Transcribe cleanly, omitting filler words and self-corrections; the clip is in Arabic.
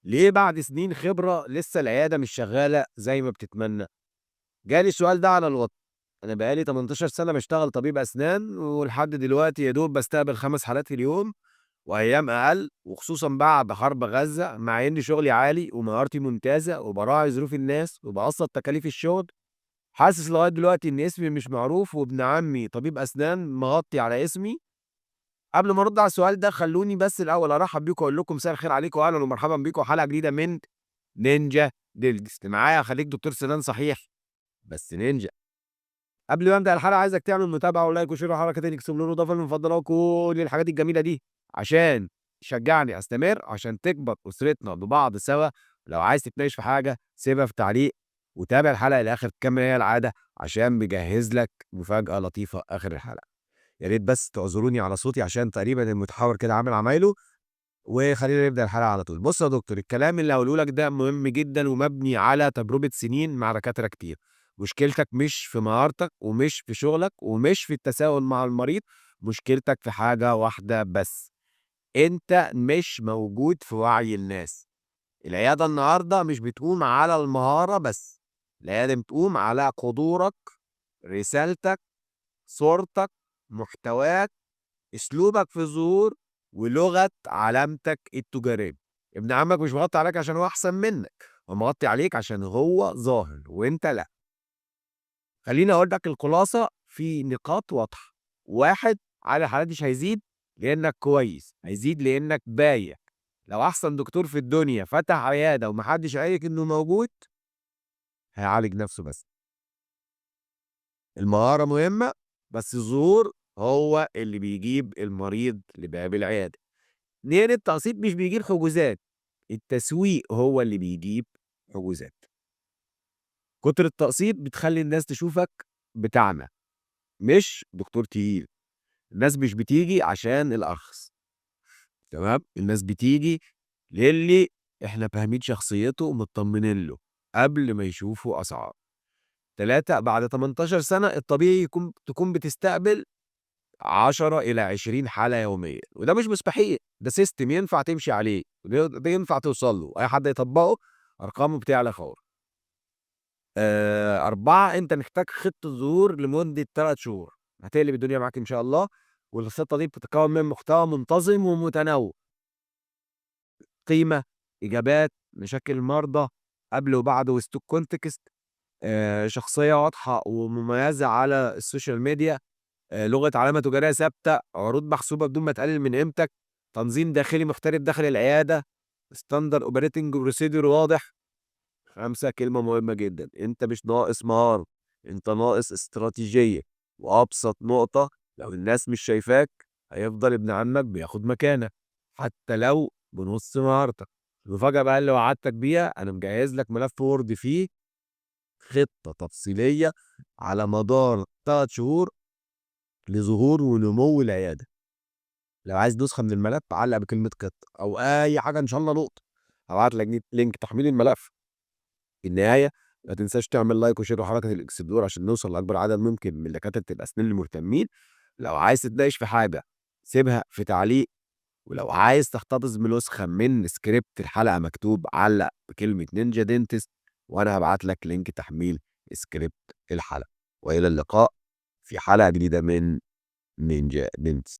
ليه بعد سنين خبرة لسه العيادة مش شغالة زي ما بتتمنى؟ جالي السؤال ده على الواتس. أنا بقالي 18 سنة بشتغل طبيب أسنان ولحد دلوقتي يا دوب بستقبل 5 حالات في اليوم وأيام أقل، وخصوصا بعد حرب غزة، مع إن شغلي عالي ومهارتي ممتازة وبراعي ظروف الناس وبقسط تكاليف الشغل. حاسس لغاية دلوقتي إن اسمي مش معروف وابن عمي طبيب أسنان مغطي على اسمي. قبل ما أرد على السؤال ده خلوني بس الأول أرحب بيكم وأقول لكم مساء الخير عليكم وأهلا ومرحبا بيكم حلقة جديدة من نينجا ديلجست. معايا خليك دكتور سنان صحيح بس نينجا. قبل ما ابدا الحلقه عايزك تعمل متابعه ولايك وشير وحركه الاكسبلور واضافه المفضله وكل الحاجات الجميله دي عشان تشجعني استمر، عشان تكبر اسرتنا ببعض سوا. لو عايز تتناقش في حاجه سيبها في تعليق وتابع الحلقه للاخر تكمل هي العاده، عشان مجهز لك مفاجاه لطيفه اخر الحلقه. يا ريت بس تعذروني على صوتي عشان تقريبا المتحور كده عامل عمايله. وخلينا نبدا الحلقه على طول. بص يا دكتور، الكلام اللي هقوله لك ده مهم جدا ومبني على تجربه سنين مع دكاتره كتير. مشكلتك مش في مهارتك ومش في شغلك ومش في التساؤل مع المريض، مشكلتك في حاجه واحده بس: انت مش موجود في وعي الناس. العياده النهارده مش بتقوم على المهاره بس، العياده بتقوم على قدورك، رسالتك، صورتك، محتواك، اسلوبك في الظهور، ولغه علامتك التجاريه. ابن عمك مش مغطي عليك عشان هو احسن منك، هو مغطي عليك عشان هو ظاهر وانت لا. خليني اقول لك الخلاصه في نقاط واضحه. واحد: عدد الحالات مش هيزيد لانك كويس، هيزيد لانك بايع. لو احسن دكتور في الدنيا فتح عياده ومحدش قايلك انه موجود، هيعالج نفسه بس. المهاره مهمه، بس الظهور هو اللي بيجيب المريض لباب العياده. 2: التقسيط مش بيجيب حجوزات، التسويق هو اللي بيجيب حجوزات. كتر التقسيط بتخلّي الناس تشوفك بتاعنا، مش دكتور تقيل. الناس مش بتيجي عشان الأرخص، تمام؟ الناس بتيجي للي إحنا فاهمين شخصيته ومتطمنين له قبل ما يشوفوا أسعار. 3: بعد 18 سنة الطبيعي تكون بتستقبل 10 إلى 20 حالة يوميًا، وده مش مستحيل، ده system ينفع تمشي عليه، ده ينفع توصل له، أي حد يطبّقه أرقامه بتعلى فورًا. 4: أنت محتاج خطة ظهور لمدة 3 شهور، هتقلب الدنيا معاك إن شاء الله، والخطة دي بتتكوّن من محتوى منتظم ومتنوع، قيمة، إجابات، مشاكل المرضى، قبل وبعد وstock context، شخصية واضحة ومميزة على السوشيال ميديا، لغة علامة تجارية ثابتة، عروض محسوبة بدون ما تقلل من قيمتك، تنظيم داخلي محترف داخل العيادة، standard operating procedure واضح. 5: كلمة مهمة جدًا: أنت مش ناقص مهارة، أنت ناقص استراتيجية. وأبسط نقطة: لو الناس مش شايفاك هيفضل ابن عمك بياخد مكانك، حتى لو بنُص مهارتك. المفاجأة بقى اللي وعدتك بيها: أنا مجهّز لك ملف وورد فيه خطة تفصيلية على مدار 3 شهور لظهور ونمو العيادة. لو عايز نسخة من الملف علّق بكلمة خطة أو أي حاجة إن شاء الله نقطة، هابعت لك لينك تحميل الملف. في النهاية ما تنساش تعمل لايك وشير وحركة الإكسبلور عشان نوصل لأكبر عدد ممكن من دكاترة الأسنان المهتمين. لو عايز تتناقش في حاجة سيبها في تعليق، ولو عايز تحتفظ بنسخة من سكريبت الحلقة مكتوب علق بكلمة نينجا دينتست وأنا هبعت لك لينك تحميل سكريبت الحلقة. وإلى اللقاء في حلقة جديدة من نينجا دينتست.